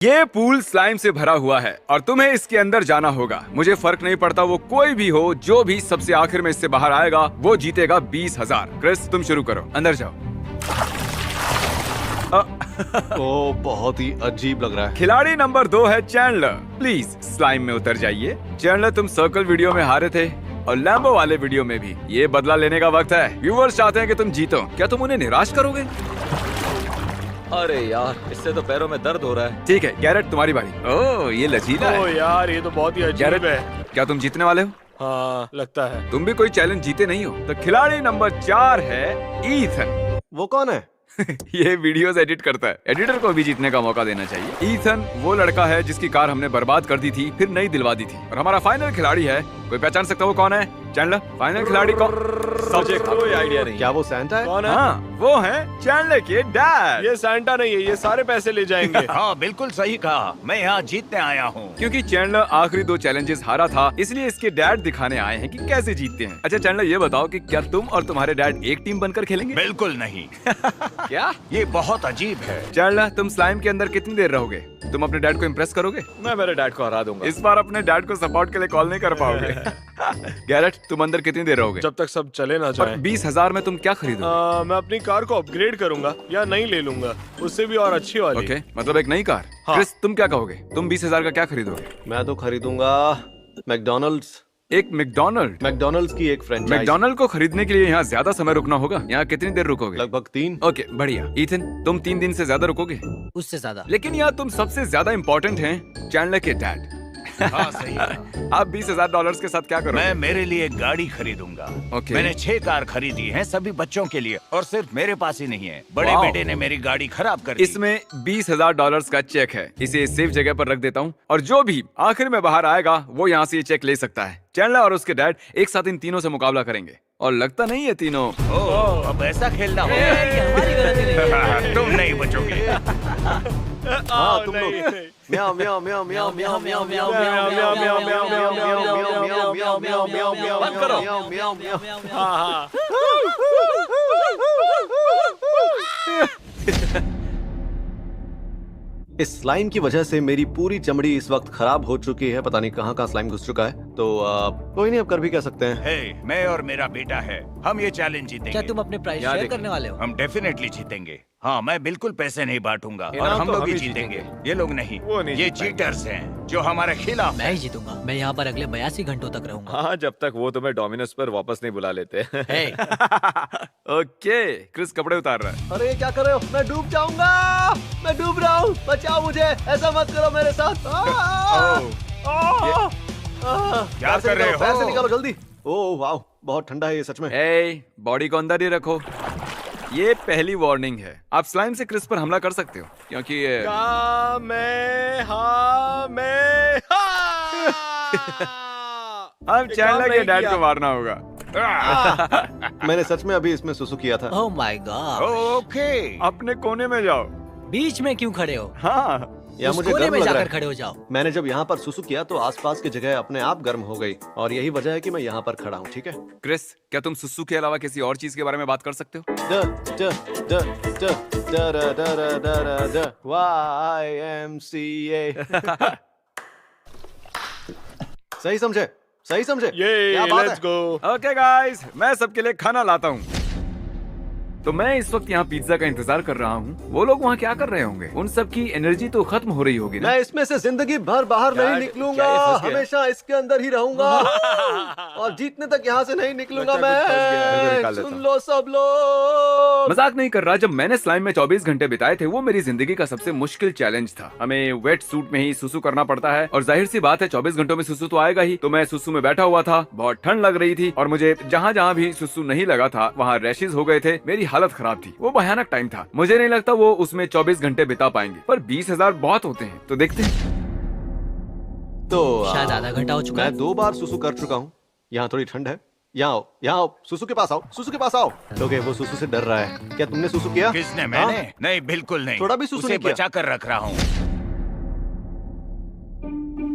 ये pool slime से भरा हुआ है और तुम्हें इसके अंदर जाना होगा। मुझे फर्क नहीं पड़ता वो कोई भी हो, जो भी सबसे आखिर में इससे बाहर आएगा वो जीतेगा 20,000। क्रिस तुम शुरू करो, अंदर जाओ। ओ, बहुत ही अजीब लग रहा है। खिलाड़ी नंबर 2 है चैंडलर। प्लीज स्लाइम में उतर जाइए। चैंडलर तुम सर्कल वीडियो में हारे थे और लैम्बो वाले वीडियो में भी। ये बदला लेने का वक्त है। व्यूअर्स चाहते हैं कि तुम जीतो। क्या तुम उन्हें निराश करोगे? अरे यार, इससे तो पैरों में दर्द हो रहा है। ठीक है गैरेट, तुम्हारी बारी। ओह ये लचीला ओ है। यार, ये तो बहुत ही अजीब गैरेट, है। क्या तुम जीतने वाले हो? हाँ, लगता है। तुम भी कोई चैलेंज जीते नहीं हो। तो खिलाड़ी नंबर 4 है ईथन। वो कौन है? ये वीडियोस एडिट करता है। एडिटर को भी जीतने का मौका देना चाहिए। ईथन वो लड़का है जिसकी कार हमने बर्बाद कर दी थी, फिर नई दिलवा दी थी। और हमारा फाइनल खिलाड़ी है, कोई पहचान सकता वो कौन है? चैंडलर, फाइनल खिलाड़ी कौन? मुझे कोई आइडिया नहीं। क्या वो सैंटा है? कौन है? हाँ वो है चैंडलर के डैड। ये सैंटा नहीं है, ये सारे पैसे ले जाएंगे। हाँ बिल्कुल सही कहा, मैं यहाँ जीतने आया हूँ। क्योंकि चैंडलर आखिरी 2 चैलेंजेस हारा था, इसलिए इसके डैड दिखाने आए हैं कि कैसे जीतते हैं। अच्छा चैंडलर ये बताओ कि क्या तुम और तुम्हारे डैड एक टीम बनकर खेलेंगे? बिल्कुल नहीं। क्या? ये बहुत अजीब है। चैंडलर तुम स्लाइम के अंदर कितनी देर रहोगे? तुम अपने डैड को इम्प्रेस करोगे? मैं मेरे डैड को हरा दूंगा। इस बार अपने डैड को सपोर्ट के लिए कॉल नहीं कर पाओगे। गैरेट तुम अंदर कितनी देर रहोगे? जब तक सब चले ना और जाए। 20,000 में तुम क्या खरीदोगे? मैं अपनी कार को अपग्रेड करूंगा या नई ले लूंगा, उससे भी और अच्छी वाली। ओके, मतलब एक नई कार। हाँ। क्रिस तुम क्या कहोगे? तुम 20,000 का क्या खरीदोगे? मैं तो खरीदूंगा मैकडोनल्ड्स। एक मैकडोनल्ड। मैकडोनल्ड्स की एक फ्रेंचाइज। मैकडोनल्ड को खरीदने के लिए यहाँ ज्यादा समय रुकना होगा। यहाँ कितनी देर रुकोगे? लगभग 3। ओके बढ़िया। ईथन तुम 3 दिन से ज्यादा रुकोगे? उससे ज्यादा। लेकिन यहाँ तुम सबसे ज्यादा इम्पोर्टेंट हैं, चैंडलर के डैड। हाँ सही है। आप $20,000 के साथ क्या करोगे? मैं मेरे लिए एक गाड़ी खरीदूंगा। ओके। मैंने 6 कार खरीदी हैं, सभी बच्चों के लिए, और सिर्फ मेरे पास ही नहीं है। बड़े वाओ। बेटे ने मेरी गाड़ी खराब कर दी। इसमें $20,000 का चेक है। इसे सेफ जगह पर रख देता हूँ और जो भी आखिर में बाहर आएगा वो यहाँ से ये चेक ले सकता है। चैंडलर और उसके डैड एक साथ इन तीनों से मुकाबला करेंगे और लगता नहीं है तीनों। ओह, अब ऐसा खेलना होगा। हमारी गलती नहीं है। तुम नहीं बचोगे। हाँ तुम लोग। म्याओ म्याओ म्याओ म्याओ म्याओ म्याओ म्याओ म्याओ म्याओ म्याओ म्याओ म्याओ म्याओ म्याओ म्याओ म्याओ म्याओ म्याओ बंद करो। म्याओ म्याओ म्याओ। हाँ, इस स्लाइम की वजह से मेरी पूरी चमड़ी इस वक्त खराब हो चुकी है। पता नहीं कहाँ कहाँ स्लाइम घुस चुका है। तो कोई नहीं, अब कर भी कह सकते हैं। हे, मैं और मेरा बेटा है, हम ये चैलेंज क्या जीतेंगे। तुम अपने प्राइस याद शेयर रखिए। करने वाले हो? हम डेफिनेटली जीतेंगे। हाँ, मैं बिल्कुल पैसे नहीं बांटूंगा और इनाम हम तो लोग हम ही ही जीतेंगे। ये लोग नहीं, वो नहीं ये जीत पाएंगे। चीटर्स हैं जो हमारे खिलाफ मैं ही जीतूंगा। मैं यहाँ पर अगले 82 घंटों तक रहूंगा। हाँ, जब तक वो तुम्हें डोमिनोज पर वापस नहीं बुला लेते। हे, ओके क्रिस कपड़े उतार रहा है। अरे क्या कर रहे हो? मैं डूब जाऊंगा। मैं डूब रहा हूँ, बचाओ मुझे। ऐसा मत करो मेरे साथ। क्या कर रहे हो? पैर से निकालो जल्दी। ओह वाह, बहुत ठंडा है ये सच में। ए, बॉडी को अंदर ही रखो। ये पहली वार्निंग है। आप स्लाइम से क्रिस पर हमला कर सकते हो क्योंकि ये का मैं हाँ मैं अब चैंडलर के डैड को मारना होगा। मैंने सच में अभी इसमें सुसु किया था। Oh my God. ओके, अपने कोने में जाओ। बीच में क्यों खड़े हो? हाँ या उस मुझे कोने गर्म में लग रहा जाकर है। खड़े हो जाओ। मैंने जब यहाँ पर सुसु किया तो आसपास की जगह अपने आप गर्म हो गई और यही वजह है कि मैं यहाँ पर खड़ा हूँ। ठीक है। क्रिस, क्या तुम सुसु के अलावा किसी और चीज के बारे में बात कर सकते हो? YMCA। सही समझे? सही समझे? ये क्या बात लेट्स है? गो। ओके गाइस, मैं सबके लिए खाना लाता हूँ। तो मैं इस वक्त यहाँ पिज्जा का इंतजार कर रहा हूँ। वो लोग वहाँ क्या कर रहे होंगे? उन सब की एनर्जी तो खत्म हो रही होगी ना? मैं इसमें से जिंदगी भर बाहर नहीं निकलूंगा। क्या ये फंस गया? हमेशा इसके अंदर ही रहूंगा और जीतने तक यहाँ से नहीं निकलूंगा लगता है कुछ फंस गया है। मैं। निकाल लेता सुन हूँ। लो सब लोग। मजाक नहीं कर रहा। जब मैंने स्लाइम में 24 घंटे बिताए थे, वो मेरी जिंदगी का सबसे मुश्किल चैलेंज था। हमें वेट सूट में ही सुसु करना पड़ता है और जाहिर सी बात है 24 घंटों में सुसु तो आएगा ही। तो मैं सुसु में बैठा हुआ था, बहुत ठंड लग रही थी और मुझे जहाँ जहाँ भी सुसु नहीं लगा था वहाँ रैशेज हो गए थे। मेरी हालत खराब थी। वो भयानक टाइम था। मुझे नहीं लगता वो उसमें 24 घंटे बिता पाएंगे, पर 20,000 बहुत होते हैं। तो देखते हैं। तो शायद आधा घंटा हो चुका मैं है। 2 बार सुसु कर चुका हूँ। यहाँ थोड़ी ठंड है। यहाँ आओ, सुसु के पास आओ, सुसु के पास आओ। ओके, वो सुसु से डर रहा है। क्या तुमने सुसु किया? किसने? हाँ? मैंने? नहीं, बिल्कुल नहीं। थोड़ा भी सुसु उसे नहीं किया। बचा कर रख रहा हूँ।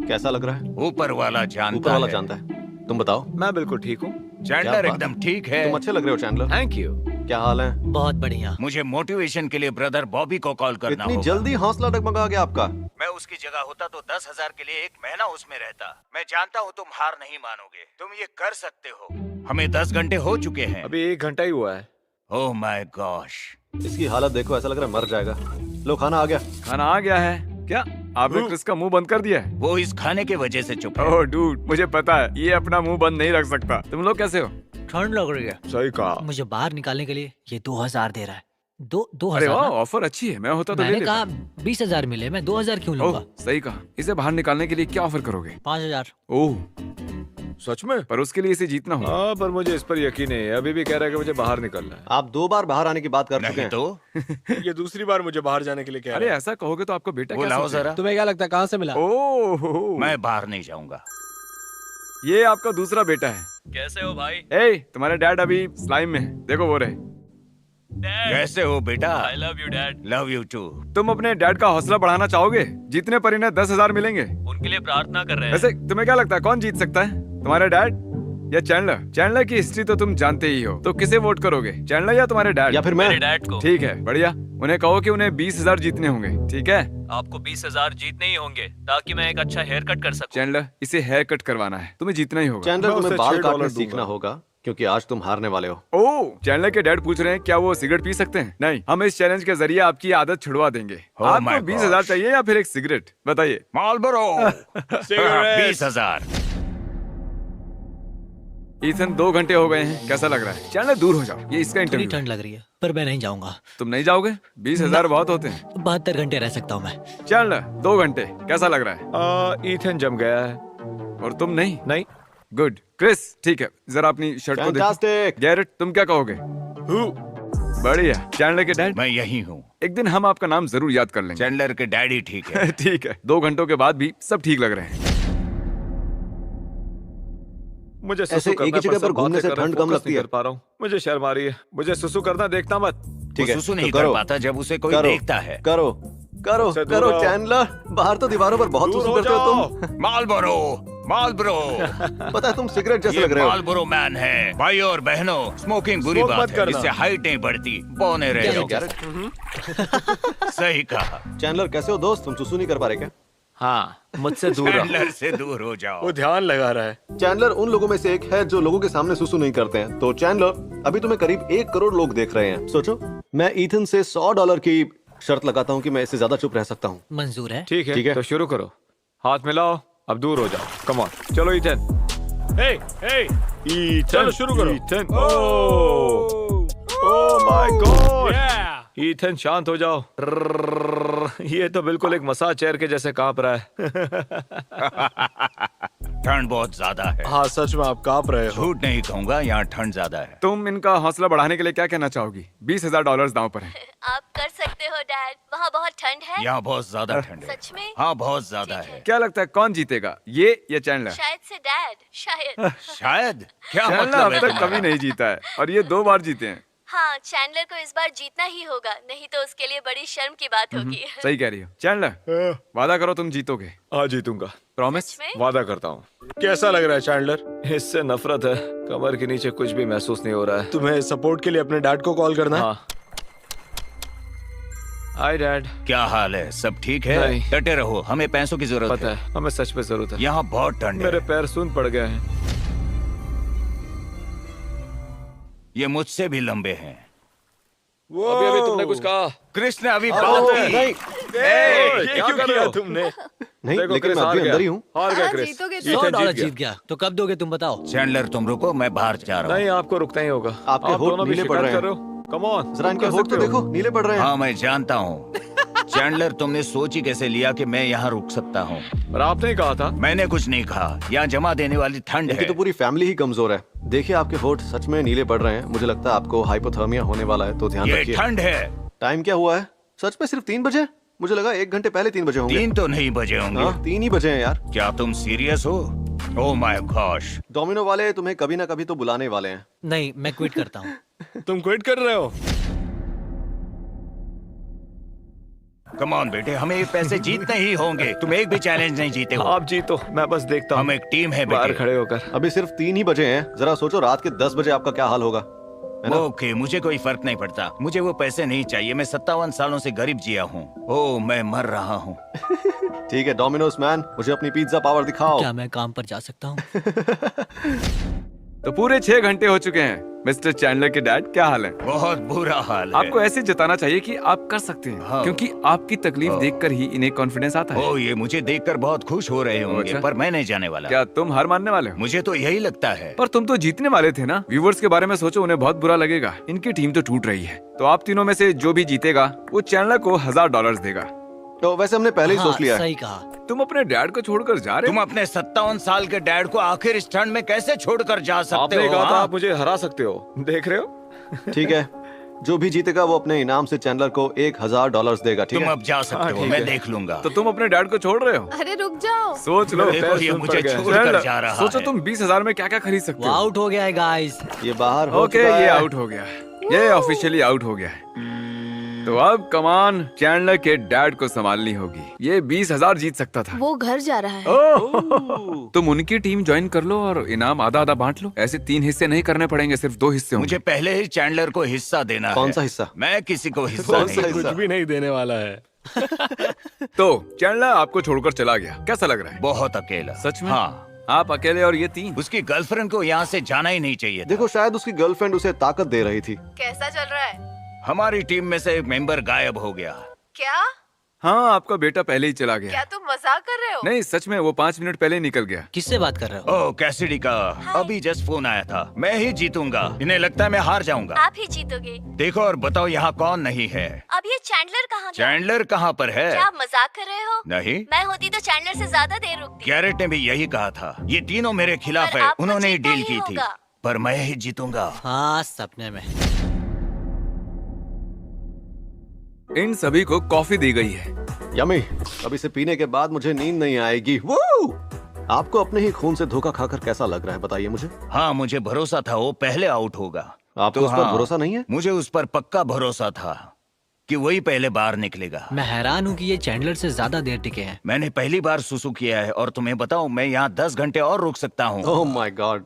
कैसा लग रहा है? ऊपर वाला जानता ऊपर वाला है। जानता है। तुम बताओ। मैं बिल्कुल ठीक हूँ। क्या चैंडलर बात एकदम ठीक है। तुम अच्छे लग रहे हो चैंडलर। Thank you. क्या हाल है? बहुत बढ़िया। मुझे मोटिवेशन के लिए ब्रदर बॉबी को कॉल करना इतनी होगा। जल्दी हौसला डगमगा गया आपका। मैं उसकी जगह होता तो 10,000 के लिए 1 महीना उसमें रहता। मैं जानता हूँ तुम हार नहीं मानोगे, तुम ये कर सकते हो। हमें 10 घंटे हो चुके हैं। अभी 1 घंटा ही हुआ है। ओह माय गॉश, इसकी हालत देखो, ऐसा लग रहा है मर जाएगा। लो खाना आ गया। खाना आ गया है क्या? आपने क्रिस का मुंह बंद कर दिया है? वो इस खाने के वजह से चुप है। ओह डूड, मुझे पता है ये अपना मुंह बंद नहीं रख सकता। तुम लोग कैसे हो? ठंड लग रही है। सही कहा। मुझे बाहर निकालने के लिए ये 2000 दे रहा है। दो अरे 2000 वाह, ना? ऑफर अच्छी है। मैं होता तो ले मैंने लेता। कहा 20,000 मिले, मैं 2000 क्यों लूंगा? ओह सही कहा। इसे बाहर निकालने के लिए क्या ऑफर करोगे? 5000। ओह, सच में? पर उसके लिए इसे जीतना होगा। हाँ, पर मुझे इस पर यकीन नहीं है। अभी भी कह रहा है कि मुझे बाहर निकलना है। आप 2 बार बाहर आने की बात कर चुके नहीं हैं। तो ये दूसरी बार मुझे बाहर जाने के लिए कह अरे रहा है। ऐसा कहोगे तो आपको बेटा वो क्या लाओ सोचेगा? जरा। तुम्हें क्या लगता है कहाँ से मिला? ओह, मैं बाहर नहीं जाऊंगा। ये आपका दूसरा बेटा है। कैसे हो भाई? ए, तुम्हारे डैड अभी स्लाइम में है। देखो वो रहे। कैसे हो बेटा? I love you dad. Love you too. तुम अपने डैड का हौसला बढ़ाना चाहोगे? जीतने पर इन्हें 10,000 मिलेंगे। उनके लिए प्रार्थना कर रहे हैं। वैसे तुम्हें क्या लगता है कौन जीत सकता है, तुम्हारे डैड या चैंडलर? चैंडलर की हिस्ट्री तो तुम जानते ही हो, तो किसे वोट करोगे, चैंडलर या तुम्हारे डैड? या फिर मैं? मेरे डैड को। ठीक है, बढ़िया। उन्हें कहो कि उन्हें 20,000 जीतने होंगे, ठीक है? आपको 20,000 जीतने ही होंगे ताकि मैं एक अच्छा हेयर कट कर सकूं। चैंडलर, इसे हेयर कट करवाना है, तुम्हें जीतना ही होगा। चैंडलर, मैं तुम्हें उसे बाल $6 काटना दूंगा। सीखना होगा क्योंकि आज तुम हारने वाले हो। ओह, चैंडलर के डैड पूछ रहे हैं क्या वो सिगरेट पी सकते हैं? नहीं, हम इस चैलेंज के जरिए आपकी आदत छुड़वा देंगे। Oh आपको my 20,000 gosh. चाहिए या फिर एक सिगरेट? बताइए। मालबोरो। Cigarettes. 20,000। ईथन 2 घंटे हो गए हैं, कैसा लग रहा है? चैंडलर दूर हो जाओ, ये इसका थोड़ी इंटरव्यू। ठंड लग रही है, पर मैं नहीं जाऊंगा। तुम नहीं जाओगे? 20,000 बहुत होते हैं। 72 घंटे रह सकता हूँ मैं। चैंडलर 2 घंटे, कैसा लग रहा है? ईथन जम गया है। और तुम नहीं? नहीं। गुड। क्रिस, ठीक है, जरा अपनी शर्ट को देखो। Fantastic. गैरेट, तुम क्या कहोगे? बढ़िया। चैंडलर के डैड, मैं यही हूँ। एक दिन हम आपका नाम जरूर याद कर लेंगे। चैंडलर के डैडी ठीक है। ठीक है, 2 घंटों के बाद भी सब ठीक लग रहे हैं। मुझे ऐसे सुसु करना एक ही जगह पर सब पर घूमने बातें से कर रहे हैं, ठंड कम फोकस लगती नहीं है। कर पा रहा हूँ। मुझे शर्म आ रही है। मुझे सुसु करना देखना मत। ठीक वो है, सुसु तो नहीं करो। कर पाता जब उसे कोई करो, देखता है। करो करो उससे दूर करो रहो। चैंडलर, बाहर तो दीवारों पर बहुत दूर सुसु हो करते हो जाओ। तुम। Marlboro, Marlboro. पता है तुम सिगरेट जैसे ये लग रहे हो। मालबोरो मैन है। भाई और बहनों, स्मोकिंग बुरी स्मोक बात मत है। करना। इससे हाइट नहीं बढ़ती, बौने रह जाओ। सही कहा। चैंडलर कैसे हो दोस्त? तुम सुसु नहीं कर पा रहे क्या? हाँ, मुझसे दूर रहो। चैंडलर से दूर हो जाओ। वो ध्यान लगा रहा है। चैंडलर उन लोगों में से एक है जो लोगों के सामने सुसु नहीं करते हैं। तो चैंडलर, अभी तुम्हें करीब 1 करोड़ लोग देख रहे हैं। सोचो, मैं ईथन से $100 की शर्त लगाता हूँ कि मैं इससे ज्यादा चुप रह सकता हूँ। मंजूर है। ठीक ठीक है। है, तो शुरू करो। हाथ मिलाओ, अब दूर हो जाओ। कम ऑन, चलो ईथन। हे, हे, ईथन, चलो शुरू करो। Ethan, oh my God. Ethan शांत हो जाओ। ये तो बिल्कुल एक मसाज चेयर के जैसे कांप रहा है। ठंड बहुत ज्यादा है। हाँ, सच में आप कांप रहे हो। झूठ नहीं कहूंगा, यहाँ ठंड ज्यादा है। तुम इनका हौसला बढ़ाने के लिए क्या कहना चाहोगी? $20,000 दांव पर है। आप कर सकते हो डैड, वहाँ बहुत ठंड है। यहाँ बहुत ज्यादा ठंड है। सच में? हाँ, बहुत ज्यादा ठीक है। क्या लगता है कौन जीतेगा, ये या चैंडलर? शायद से डैड, शायद। शायद। क्या चैंडलर मतलब अब है तक तुम्हारा? कभी नहीं जीता है और ये 2 बार जीते हैं। हाँ, चैंडलर को इस बार जीतना ही होगा, नहीं तो उसके लिए बड़ी शर्म की बात होगी। सही कह रही हो। चैंडलर, वादा करो तुम जीतोगे। आज जीतूंगा, प्रॉमिस? सच में? वादा करता हूँ। कैसा लग रहा है चैंडलर? इससे नफरत है। कमर के नीचे कुछ भी महसूस नहीं हो रहा है। तुम्हें सपोर्ट के लिए अपने डैड को कॉल करना है? हाँ। Hi dad. क्या हाल है? सब ठीक है? नहीं। डटे रहो, हमें पैसों की जरूरत पता है। है, हमें सच में जरूरत है। यहाँ बहुत ठंड मेरे है। पैर सून पड़ गए हैं। ये मुझसे भी लंबे हैं। अभी तुमने कुछ कहा। क्रिस ने अभी ओह, बात की। नहीं ये क्या क्यों कर किया रहे हो तुमने? नहीं, देखो, लेकिन क्रिस मैं हार अभी गया। अंदर ही हूँ। हार गया हाँ, क्रिस। जीतोगे तो। ईथन $100 जीत जीत गया तो कब दोगे तुम बताओ? चैंडलर तुम रुको, मैं बाहर जा रहा हूँ। नहीं, आपको रुकना ही होगा। आपके आप होठ दोनों भी नीले पड़ शिकायत रहे हैं। कर रहे हो। कम ऑन, जरा इनके होठ तो देखो, नीले पड़ रहे हैं। हाँ, मैं जानता हूँ। चैंडलर, तुमने सोच ही कैसे लिया कि मैं यहाँ रुक सकता हूँ? और आपने ही कहा था। मैंने कुछ नहीं कहा। यहाँ जमा देने वाली ठंड इनकी है। तो पूरी फैमिली ही कमजोर है। देखिए, आपके होठ सच में नीले पड़ रहे हैं। मुझे लगता है आपको हाइपोथर्मिया होने वाला है, तो ध्यान ये रखिए। ठंड है। टाइम क्या हुआ है? सच में सिर्फ 3 बजे? मुझे लगा 1 घंटे पहले 3 बजे होंगे। 3 तो नहीं बजे होंगे। हाँ, 3 ही बजे हैं यार। क्या तुम सीरियस हो? Oh my gosh. डोमिनो वाले तुम्हें कभी ना कभी तो बुलाने वाले हैं। नहीं, मैं क्विट करता हूँ। तुम क्विट कर रहे हो? कम ऑन बेटे, हमें ये पैसे जीतने ही होंगे। तुम एक भी चैलेंज नहीं जीते हो। आप जीतो, मैं बस देखता हूँ। हम एक टीम है बाहर बेटे। खड़े होकर। अभी सिर्फ 3 ही बजे हैं। जरा सोचो रात के 10 बजे आपका क्या हाल होगा। है ना? ओके, मुझे कोई फर्क नहीं पड़ता। मुझे वो पैसे नहीं चाहिए। मैं 57 सालों से गरीब जिया हूँ। ओह, मैं मर रहा हूँ। ठीक है डोमिनोज मैन, मुझे अपनी पिज्जा पावर दिखाओ। क्या मैं काम पर जा सकता हूँ? तो पूरे 6 घंटे हो चुके हैं। मिस्टर चैंडलर के डैड, क्या हाल है? बहुत बुरा हाल है। आपको ऐसे जताना चाहिए कि आप कर सकते हैं, हाँ। क्योंकि आपकी तकलीफ देखकर ही इन्हें कॉन्फिडेंस आता है। ओह, ये मुझे देखकर बहुत खुश हो रहे होंगे, अच्छा। पर मैं नहीं जाने वाला। क्या तुम हार मानने वाले हो? मुझे तो यही लगता है। पर तुम तो जीतने वाले थे ना। व्यूवर्स के बारे में सोचो, उन्हें बहुत बुरा लगेगा। इनकी टीम तो टूट रही है। तो आप तीनों में से जो भी जीतेगा वो चैंडलर को $1000 देगा। तो वैसे हमने पहले ही सोच लिया है। सही कहा। तुम अपने डैड को छोड़कर जा रहे तुम हो? अपने 57 साल के डैड को आखिर इस ठंड में कैसे छोड़कर जा सकते आपने हो? कहा था हाँ? आप मुझे हरा सकते हो, देख रहे हो? ठीक है, जो भी जीतेगा वो अपने इनाम से चैंडलर को $1000 देगा। ठीक तुम है, अब जा सकते हो, ठीक मैं है। देख लूंगा। तो तुम अपने डैड को छोड़ रहे हो? अरे रुक जाओ। सोच लो। देखो, ये सुन मुझे पड़ गया। छोड़कर जा रहा सोचो है। तुम 20,000 में क्या क्या खरीद सकते वो हो? आउट हो गया है गाइस। ये बाहर हो ओके, चुका ये है। आउट हो गया। ये ऑफिशियली आउट हो गया है। तो अब कमान चैंडलर के डैड को संभालनी होगी। ये 20,000 जीत सकता था। वो घर जा रहा है। ओह! तुम उनकी टीम ज्वाइन कर लो और इनाम आधा आधा बांट लो। ऐसे 3 हिस्से नहीं करने पड़ेंगे, सिर्फ 2 हिस्से होंगे। मुझे पहले ही चैंडलर को हिस्सा देना है। कौन सा हिस्सा? मैं किसी को हिस्सा कौन नहीं सा दूंगा। हिस्सा? भी नहीं देने वाला है। तो चैंडलर आपको छोड़कर चला गया, कैसा लग रहा है? बहुत अकेला। सच में? हाँ। आप अकेले और ये 3। उसकी गर्लफ्रेंड को यहाँ से जाना ही नहीं चाहिए था। देखो, शायद उसकी गर्लफ्रेंड उसे ताकत दे रही थी। कैसा चल रहा है? हमारी टीम में से एक मेंबर गायब हो गया। क्या? हाँ, आपका बेटा पहले ही चला गया। क्या तुम मजाक कर रहे हो? नहीं, सच में वो 5 मिनट पहले निकल गया। किससे बात कर रहे हो? ओह, कैसिडी का अभी जस्ट फोन आया था। मैं ही जीतूंगा। इन्हें लगता है मैं हार जाऊंगा। आप ही जीतोगे। देखो और बताओ यहाँ कौन नहीं है? अब ये चैंडलर कहाँ गया? चैंडलर कहाँ पर है? क्या आप मजाक कर रहे हो? नहीं, मैं होती तो चैंडलर से ज्यादा देर रुकती। गैरेट ने भी यही कहा था। ये तीनों मेरे खिलाफ पर है। आपको उन्होंने ही जीतना डील ही की थी, होगा। पर मैं ही जीतूंगा। हाँ, सपने में। इन सभी को कॉफी दी गई है। यमी, अब इसे पीने के बाद मुझे नींद नहीं आएगी। वो आपको अपने ही खून से धोखा खाकर कैसा लग रहा है, बताइए मुझे। हाँ, मुझे भरोसा था वो पहले आउट होगा। आपको उस पर भरोसा नहीं है? मुझे उस पर पक्का भरोसा था कि वही पहले बाहर निकलेगा। मैं हैरान हूँ कि ये चैंडलर से ज्यादा देर टिके हैं। मैंने पहली बार सुसु किया है और तुम्हें बताऊं, मैं यहाँ 10 घंटे और रुक सकता हूँ। Oh my God.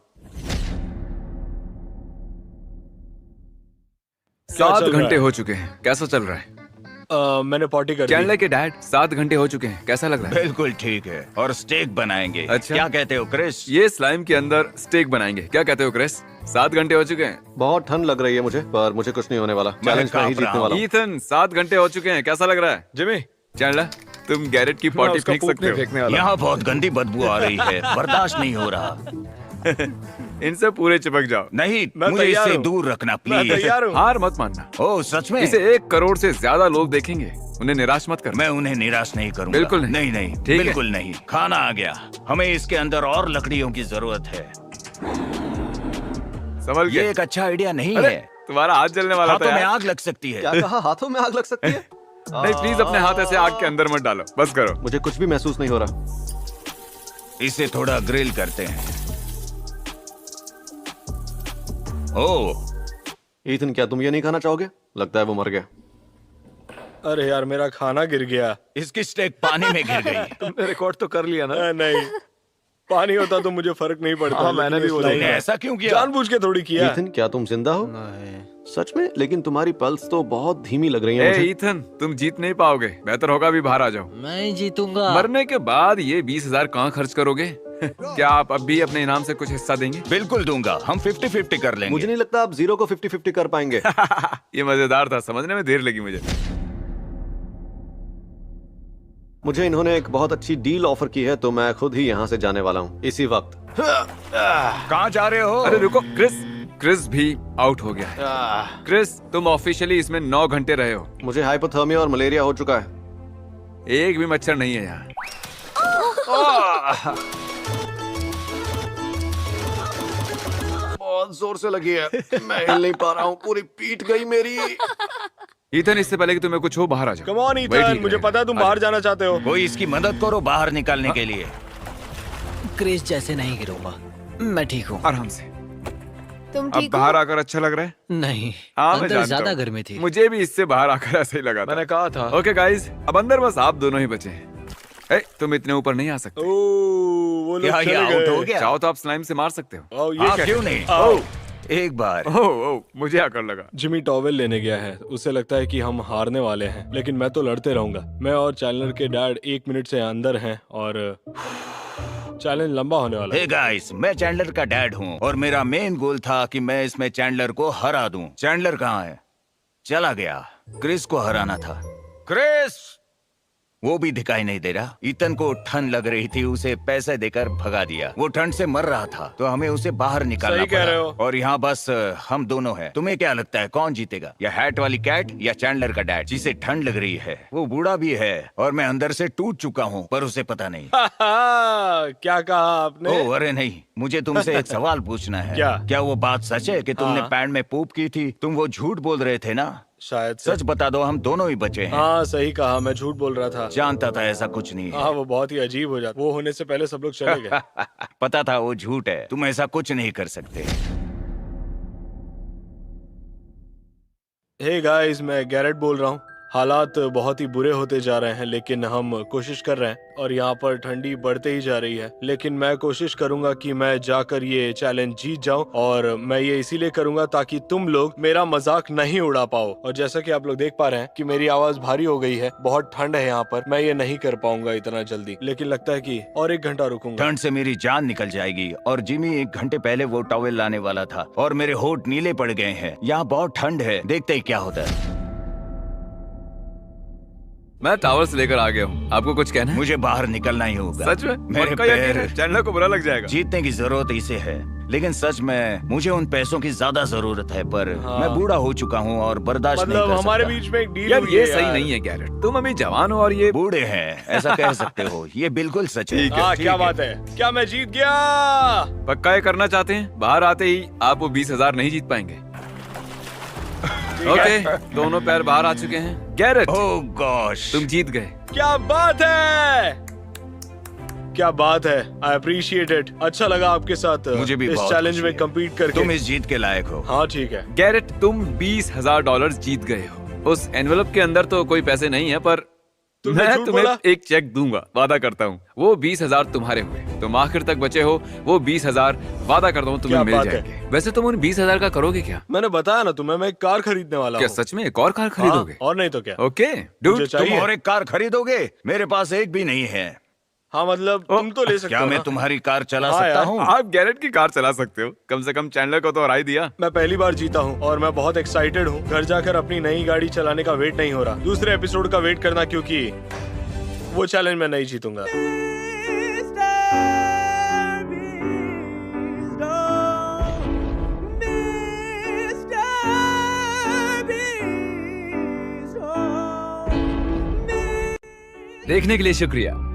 7 चल रहा घंटे है? हो चुके हैं, कैसा चल रहा है? मैंने पार्टी कर दी। चैंडलर के डैड, 7 घंटे हो चुके हैं, कैसा लग रहा है? बिल्कुल ठीक है, और स्टेक बनाएंगे। अच्छा। क्या कहते हो क्रिस? ये स्लाइम के अंदर स्टेक बनाएंगे, क्या कहते हो क्रिस? 7 घंटे हो चुके हैं। बहुत ठंड लग रही है मुझे, पर मुझे कुछ नहीं होने वाला। चैलेंज में ही कांप जीतने रहा वाला हूँ। ईथन, 7 घंटे हो चुके हैं, कैसा लग रहा है? जिमी, चैंडलर, तुम गैरेट की मैं पॉटी उसका फेंक पूप सकते नहीं हो। फेंकने वाला। यहाँ बहुत गंदी बदबू आ रही है, बर्दाश्त नहीं हो रहा। इनसे पूरे चिपक जाओ। नहीं, मैं मुझे तैयार इससे हूँ। दूर रखना मैं प्लीज। तैयार हूँ। हार मत मानना। ओह, सच में? इसे 1 करोड़ से ज्यादा लोग देखेंगे, उन्हें निराश मत कर। मैं उन्हें निराश नहीं करूंगा। बिल्कुल नहीं। नहीं, नहीं, ठीक है। बिल्कुल नहीं। खाना आ गया। हमें इसके अंदर और लकड़ियों की जरूरत है। संभल ये के। एक अच्छा आइडिया नहीं अरे, है। तुम्हारा हाथ जलने वाला हाथों था में यार। आग लग सकती है। क्या कहा? हाथों में आग लग सकती है? नहीं, प्लीज अपने हाथ ऐसे आग के अंदर मत डालो, बस करो। मुझे कुछ भी महसूस नहीं हो रहा। इसे थोड़ा ग्रिल करते हैं। ओह, ईथन, क्या तुम ये नहीं खाना चाहोगे? लगता है वो मर गया। अरे यार, मेरा खाना गिर गया। इसकी स्टेक पानी में गिर गई। तुमने रिकॉर्ड तो कर लिया ना? नहीं, पानी होता तो मुझे फर्क नहीं पड़ता। हाँ, मैंने भी वो लेकिन तुमने ऐसा क्यों किया? जानबूझ के थोड़ी किया। ईथन, क्या तुम जिंदा हो? नहीं। सच में? लेकिन तुम्हारी पल्स तो बहुत धीमी लग रही है ए मुझे। ईथन, तुम जीत नहीं पाओगे, बेहतर होगा अभी बाहर आ जाओ। मैं जीतूंगा। मरने के बाद ये 20,000 कहाँ खर्च करोगे? क्या आप अब भी अपने इनाम से कुछ हिस्सा देंगे? बिल्कुल दूंगा। हम 50-50 कर लेंगे। मुझे नहीं लगता आप 0 को 50-50 कर पाएंगे। ये मजेदार था, समझने में देर लगी मुझे। मुझे इन्होंने एक बहुत अच्छी डील ऑफर की है, तो मैं खुद ही यहाँ से जाने वाला हूँ इसी वक्त। कहाँ जा रहे हो? अरे रुको, क्रिस भी आउट हो गया है। क्रिस, तुम ऑफिशियली इसमें 9 घंटे रहे हो। मुझे हाइपोथर्मिया और मलेरिया हो चुका है। एक भी मच्छर नहीं है यहाँ। बहुत जोर से लगी है, मैं हिल नहीं पा रहा हूँ, पूरी पीठ गई मेरी। ईथन, इससे पहले कि तुम्हें कुछ हो, बाहर आ जाओ। कम ऑन वही ईथन, ठीक मुझे रहेगा। पता है तुम बाहर जाना चाहते हो। कोई इसकी मदद करो बाहर निकालने के लिए। क्रिस जैसे नहीं गिरूंगा। मैं ठीक हूँ। आराम से। तुम अब ठीक हो? बाहर आकर अच्छा लग रहा है? नहीं, हाँ, मैं अंदर जानता ज्यादा हूँ। गर्मी थी। मुझे भी इससे बाहर आकर ऐसा ही लगा था। मैंने कहा था। ओके गाइस, अब अंदर बस आप दोनों ही बचे हैं। ए, तुम इतने ऊपर नहीं आ सकते। ओह, वो लोग क्या ये चले आउट गए। हो गया? चाहो तो आप स्लाइम से मार सकते हो। आओ, ये हाँ, क्या? क्यों नहीं? आओ। ओह, एक बार। ओह मुझे आकर लगा। जिमी टॉवेल लेने गया है, उसे लगता है कि हम हारने वाले हैं, लेकिन मैं तो लड़ते रहूंगा। मैं और चैंडलर के डैड 1 मिनट से अंदर हैं और चैलेंज लंबा होने वाला है। हे गाइस, मैं चैंडलर का डैड हूँ और मेरा मेन गोल था कि मैं इसमें चैंडलर को हरा दूं। चैंडलर कहाँ है? चला गया। क्रिस को हराना था। क्रिस वो भी दिखाई नहीं दे रहा। ईथन को ठंड लग रही थी, उसे पैसे देकर भगा दिया। वो ठंड से मर रहा था, तो हमें उसे बाहर निकालना सही कह रहे पड़ा। हो। और यहाँ बस हम दोनों हैं। तुम्हें क्या लगता है कौन जीतेगा? या हैट वाली कैट या चैंडलर का डैड, जिसे ठंड लग रही है? वो बूढ़ा भी है और मैं अंदर से टूट चुका हूँ, पर उसे पता नहीं। क्या कहा आपने? ओह अरे नहीं, मुझे तुमसे एक सवाल पूछना है। क्या वो बात सच है कि तुमने हाँ। पैंट में पूप की थी? तुम वो झूठ बोल रहे थे ना? शायद से। सच बता दो, हम दोनों ही बचे हैं। हाँ सही कहा, मैं झूठ बोल रहा था। जानता था ऐसा कुछ नहीं है। हाँ वो बहुत ही अजीब हो जाता, वो होने से पहले सब लोग चले गए। पता था वो झूठ है, तुम ऐसा कुछ नहीं कर सकते। हे गाइस, मैं गैरेट बोल रहा हूँ। हालात बहुत ही बुरे होते जा रहे हैं, लेकिन हम कोशिश कर रहे हैं और यहाँ पर ठंडी बढ़ते ही जा रही है। लेकिन मैं कोशिश करूंगा कि मैं जाकर ये चैलेंज जीत जाऊं, और मैं ये इसीलिए करूंगा ताकि तुम लोग मेरा मजाक नहीं उड़ा पाओ। और जैसा कि आप लोग देख पा रहे हैं कि मेरी आवाज भारी हो गई है, बहुत ठंड है यहाँ पर, मैं ये नहीं कर पाऊंगा इतना जल्दी, लेकिन लगता है कि और 1 घंटा रुकूंगा। ठंड से मेरी जान निकल जाएगी। और जिमी 1 घंटे पहले वो टॉवेल लाने वाला था और मेरे होंठ नीले पड़ गए हैं। यहाँ बहुत ठंड है, देखते ही क्या होता है। मैं टावर्स लेकर आ गया हूँ। आपको कुछ कहना है? मुझे बाहर निकलना ही होगा। सच में? मेरे पक्का यकीन है? पैर। चैंडलर को बुरा लग जाएगा। जीतने की जरूरत इसे है, लेकिन सच में मुझे उन पैसों की ज्यादा जरूरत है, पर हाँ। मैं बूढ़ा हो चुका हूँ और बर्दाश्त नहीं मतलब कर हमारे सकता। बीच में एक डील यार हुई ये है सही यार। नहीं है गैरेट, तुम अभी जवान हो और ये बूढ़े हैं, ऐसा कह सकते हो। ये बिल्कुल सच है। हाँ ठीक क्या है। बात है, क्या मैं जीत गया? पक्का ये करना चाहते हैं? बाहर आते ही आप वो 20,000 नहीं जीत पाएंगे। ओके, दोनों पैर बाहर आ चुके हैं। गैरेट ओह गॉश, तुम जीत गए। क्या बात है, क्या बात है। I appreciate it. अच्छा लगा आपके साथ मुझे भी इस बहुत चैलेंज खुशी में है। कम्पीट करके। तुम इस जीत के लायक हो। हाँ ठीक है। गैरेट तुम $20,000 जीत गए हो। उस एनवेलप के अंदर तो कोई पैसे नहीं है, पर तुमने मैं झूठ तुम्हें बोला? एक चेक दूंगा, वादा करता हूँ। वो 20,000 तुम्हारे हुए, तुम आखिर तक बचे हो। वो 20,000 वादा करता हूँ तुम्हें क्या मिल बात है? जाएंगे। वैसे तुम उन 20,000 का करोगे क्या? मैंने बताया ना तुम्हें, मैं एक कार खरीदने वाला क्या हूँ। सच में एक और कार खरीदोगे? हाँ, और नहीं तो क्या। ओके मुझे डूड, चाहिए। तुम और एक कार खरीदोगे? मेरे पास एक भी नहीं है। हाँ मतलब तुम तो ले सकते क्या हो मैं ना? तुम्हारी कार चला हाँ सकता यार। हूँ? आप गैरेट की कार चला सकते हो। कम से कम चैंडलर को तो हरा ही दिया। मैं पहली बार जीता हूँ और मैं बहुत एक्साइटेड हूँ। घर जाकर अपनी नई गाड़ी चलाने का वेट नहीं हो रहा। दूसरे एपिसोड का वेट करना, क्योंकि वो चैलेंज मैं नहीं जीतूंगा। देखने के लिए शुक्रिया।